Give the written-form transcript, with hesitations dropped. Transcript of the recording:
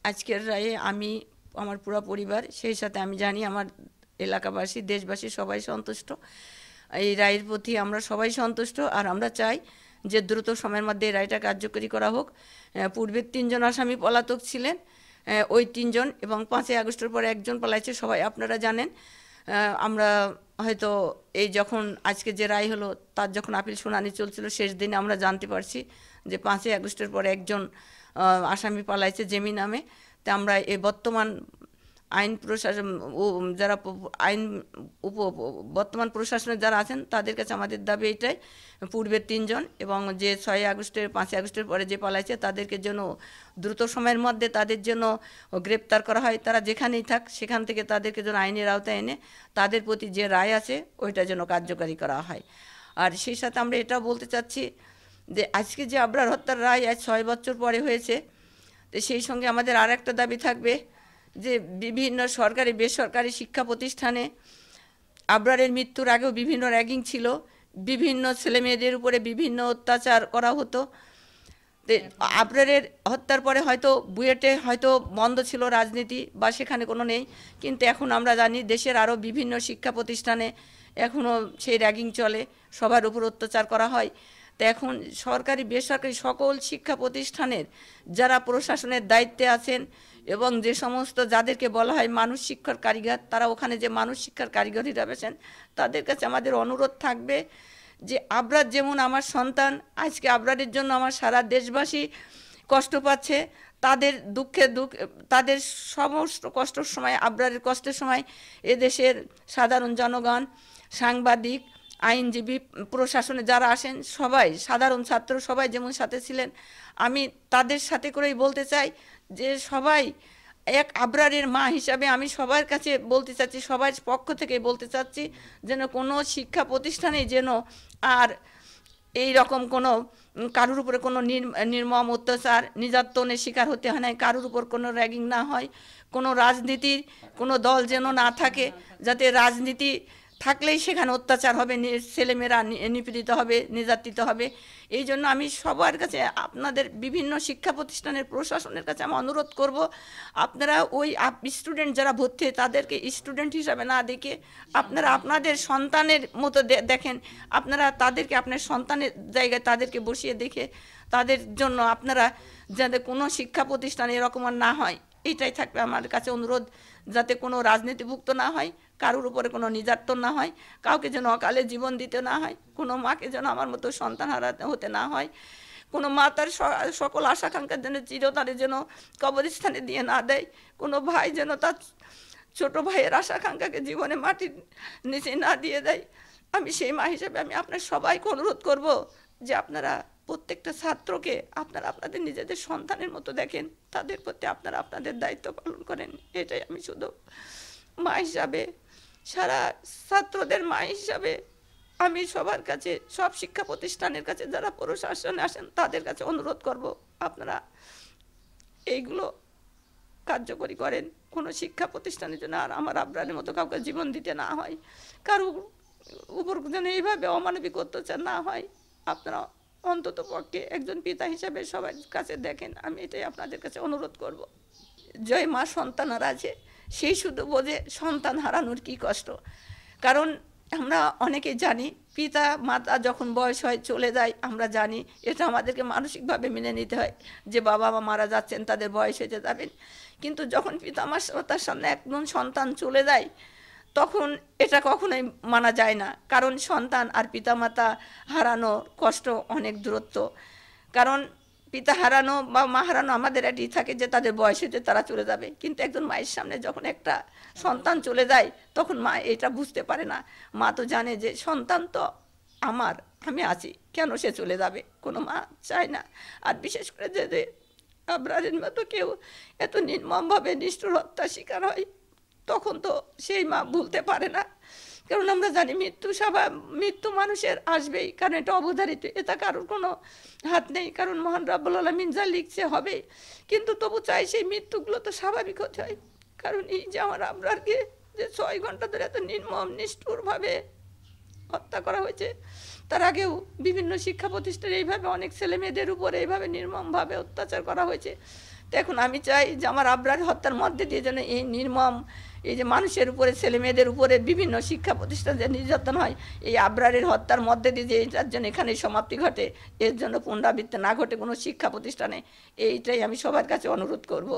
আজকের রায়ে আমি, আমার পুরো পরিবার, সেই সাথে আমি জানি আমার এলাকাবাসী, দেশবাসী সবাই সন্তুষ্ট। এই রায়ের প্রতি আমরা সবাই সন্তুষ্ট, আর আমরা চাই যে দ্রুত সময়ের মধ্যে এই রায়টা কার্যকরী করা হোক। পূর্বের 3জন আসামি পলাতক ছিলেন, ওই 3জন, এবং 5ই আগস্টের পরে একজন পলাইছে, সবাই আপনারা জানেন। আমরা হয়তো এই যখন আজকে যে রায় হলো, তার যখন আপিল শুনানি চলছিল শেষ দিনে আমরা জানতে পারছি যে 5ই আগস্টের পরে একজন আসামি পালাইছে জেমি নামে। তা আমরা এই বর্তমান আইন প্রশাসন যারা আইন বর্তমান প্রশাসনে যারা আছেন তাদের কাছে আমাদের দাবি এইটাই, পূর্বের 3জন এবং যে 6ই আগস্টের 5ই আগস্টের পরে যে পালাইছে তাদেরকে যেন দ্রুত সময়ের মধ্যে তাদের জন্য গ্রেপ্তার করা হয়। তারা যেখানেই থাক সেখান থেকে তাদেরকে যেন আইনের আওতায় এনে তাদের প্রতি যে রায় আছে ওইটা যেন কার্যকারী করা হয়। আর সেই সাথে আমরা এটাও বলতে চাচ্ছি যে আজকে যে আবরার হত্যার রায় আজ 6 বছর পরে হয়েছে, তো সেই সঙ্গে আমাদের আর একটা দাবি থাকবে যে বিভিন্ন সরকারি বেসরকারি শিক্ষা প্রতিষ্ঠানে আবরারের মৃত্যুর আগেও বিভিন্ন র্যাগিং ছিল, বিভিন্ন ছেলেমেয়েদের উপরে বিভিন্ন অত্যাচার করা হতো। আবরারের হত্যার পরে হয়তো বুয়েটে হয়তো বন্ধ ছিল রাজনীতি বা সেখানে কোনো নেই, কিন্তু এখন আমরা জানি দেশের আরও বিভিন্ন শিক্ষা প্রতিষ্ঠানে এখনও সেই র্যাগিং চলে, সবার উপর অত্যাচার করা হয়। তো এখন সরকারি বেসরকারি সকল শিক্ষা প্রতিষ্ঠানের যারা প্রশাসনের দায়িত্বে আছেন এবং যে সমস্ত যাদেরকে বলা হয় মানুষ শিক্ষার কারিগর, তারা ওখানে যে মানুষ শিক্ষার কারিগর হিসাবে আছেন, তাদের কাছে আমাদের অনুরোধ থাকবে যে আবরার যেমন আমার সন্তান, আজকে আবরারের জন্য আমার সারা দেশবাসী কষ্ট পাচ্ছে, তাদের দুঃখে তাদের সমস্ত কষ্টের সময়, আবরারের কষ্টের সময় এদেশের সাধারণ জনগণ, সাংবাদিক, আইনজীবী, প্রশাসনে যারা আসেন সবাই, সাধারণ ছাত্র সবাই যেমন সাথে ছিলেন, আমি তাদের সাথে করেই বলতে চাই যে সবাই এক আবরারের মা হিসাবে আমি সবার কাছে বলতে চাচ্ছি, সবার পক্ষ থেকে বলতে চাচ্ছি যেন কোনো শিক্ষা প্রতিষ্ঠানে যেন আর এই রকম কোনো কারোর উপরে কোনো নির্মম অত্যাচার নির্যাতনের শিকার হতে হয় না, কারোর উপর কোনো র্যাগিং না হয়, কোনো রাজনীতির কোনো দল যেন না থাকে, যাতে রাজনীতি থাকলেই সেখানে অত্যাচার হবে, ছেলেমেয়েরা নিপীড়িত হবে, নির্যাতিত হবে। এই জন্য আমি সবার কাছে, আপনাদের বিভিন্ন শিক্ষা প্রতিষ্ঠানের প্রশাসনের কাছে আমি অনুরোধ করব, আপনারা ওই স্টুডেন্ট যারা ভর্তি হয় তাদেরকে স্টুডেন্ট হিসাবে না দেখে আপনারা আপনাদের সন্তানের মতো দেখেন, আপনারা তাদেরকে আপনার সন্তানের জায়গায় তাদেরকে বসিয়ে দেখে তাদের জন্য আপনারা যাতে কোনো শিক্ষা প্রতিষ্ঠানে এরকম আর না হয়, এইটাই থাকবে আমার কাছে অনুরোধ, যাতে কোনো রাজনীতিভুক্ত না হয়, কারোর উপরে কোনো নির্যাতন না হয়, কাউকে যেন অকালে জীবন দিতে না হয়, কোনো মাকে যেন আমার মতো সন্তান হারাতে হতে না হয়, কোনো মা তার সকল আশাকাঙ্ক্ষার জন্য চিরতরে যেন কবরস্থানে দিয়ে না দেয়, কোনো ভাই যেন তার ছোট ভাইয়ের আশাকাঙ্ক্ষাকে জীবনে মাটির নিচে না দিয়ে দেয়। আমি সেই মা হিসেবে আমি আপনার সবাইকে অনুরোধ করব যে আপনারা প্রত্যেকটা ছাত্রকে আপনারা আপনাদের নিজেদের সন্তানের মতো দেখেন, তাদের প্রতি আপনারা আপনাদের দায়িত্ব পালন করেন। এটাই আমি শুধু মা হিসাবে, সারা ছাত্রদের মা হিসাবে আমি সবার কাছে, সব শিক্ষা প্রতিষ্ঠানের কাছে যারা প্রশাসনে আসেন তাদের কাছে অনুরোধ করব আপনারা এইগুলো কার্যকরী করেন। কোনো শিক্ষা প্রতিষ্ঠানের জন্য আর আমার আবরারের মতো কাউকে জীবন দিতে না হয়, কারোর উপর যেন এইভাবে অমানবিক অত্যাচার না হয়। আপনারা অন্তত পক্ষে একজন পিতা হিসাবে সবার কাছে দেখেন, আমি এটাই আপনাদের কাছে অনুরোধ করব। জয় মা সন্তান হারাছে সেই শুধু বোঝে সন্তান হারানোর কি কষ্ট। কারণ আমরা অনেকেই জানি পিতা মাতা যখন বয়স হয় চলে যায়, আমরা জানি এটা আমাদেরকে মানসিকভাবে মেনে নিতে হয় যে বাবা মা মারা যাচ্ছেন, তাদের বয়স হয়ে যাবেন। কিন্তু যখন পিতা মাতার সামনে একজন সন্তান চলে যায় তখন এটা কখনোই মানা যায় না, কারণ সন্তান আর পিতামাতা হারানো কষ্ট অনেক দূরত্ব। কারণ পিতা হারানো বা মা হারানো আমাদের একই থাকে যে তাদের বয়স হতে তারা চলে যাবে, কিন্তু একজন মায়ের সামনে যখন একটা সন্তান চলে যায় তখন মা এটা বুঝতে পারে না। মা তো জানে যে সন্তান তো আমার, আমি আছি, কেন সে চলে যাবে, কোনো মা চায় না। আর বিশেষ করে যে আবরারের মতো কেউ এত নির্মমভাবে নিষ্ঠুর হত্যা শিকার হয় তখন তো সেই মা ভুলতে পারে না। কারণ আমরা জানি মৃত্যু মানুষের আসবেই, কারণ এটা অবধারিত, এটা কারোর কোনো হাত নেই, কারণ মহান রাব্বুল আলামিন যা লিখছে হবে। কিন্তু তবু চাই সেই মৃত্যুগুলো তো স্বাভাবিক হতে হয়। কারণ এই যে আমার আবরারকে যে 6 ঘন্টা ধরে এত নির্মম নিষ্ঠুরভাবে হত্যা করা হয়েছে, তার আগেও বিভিন্ন শিক্ষা প্রতিষ্ঠানে এইভাবে অনেক ছেলে মেয়েদের উপরে এইভাবে নির্মমভাবে অত্যাচার করা হয়েছে। তো এখন আমি চাই যে আমার আবরার হত্যার মধ্যে দিয়ে যেন এই নির্মম, এই যে মানুষের উপরে, ছেলে মেয়েদের উপরে বিভিন্ন শিক্ষা প্রতিষ্ঠান যে নির্যাতন হয়, এই আবরারের হত্যার মধ্যে দিয়ে যে এটার জন্য এখানে সমাপ্তি ঘটে, এর জন্য পুনরাবৃত্তি না ঘটে কোনো শিক্ষা প্রতিষ্ঠানে, এইটাই আমি সবার কাছে অনুরোধ করব।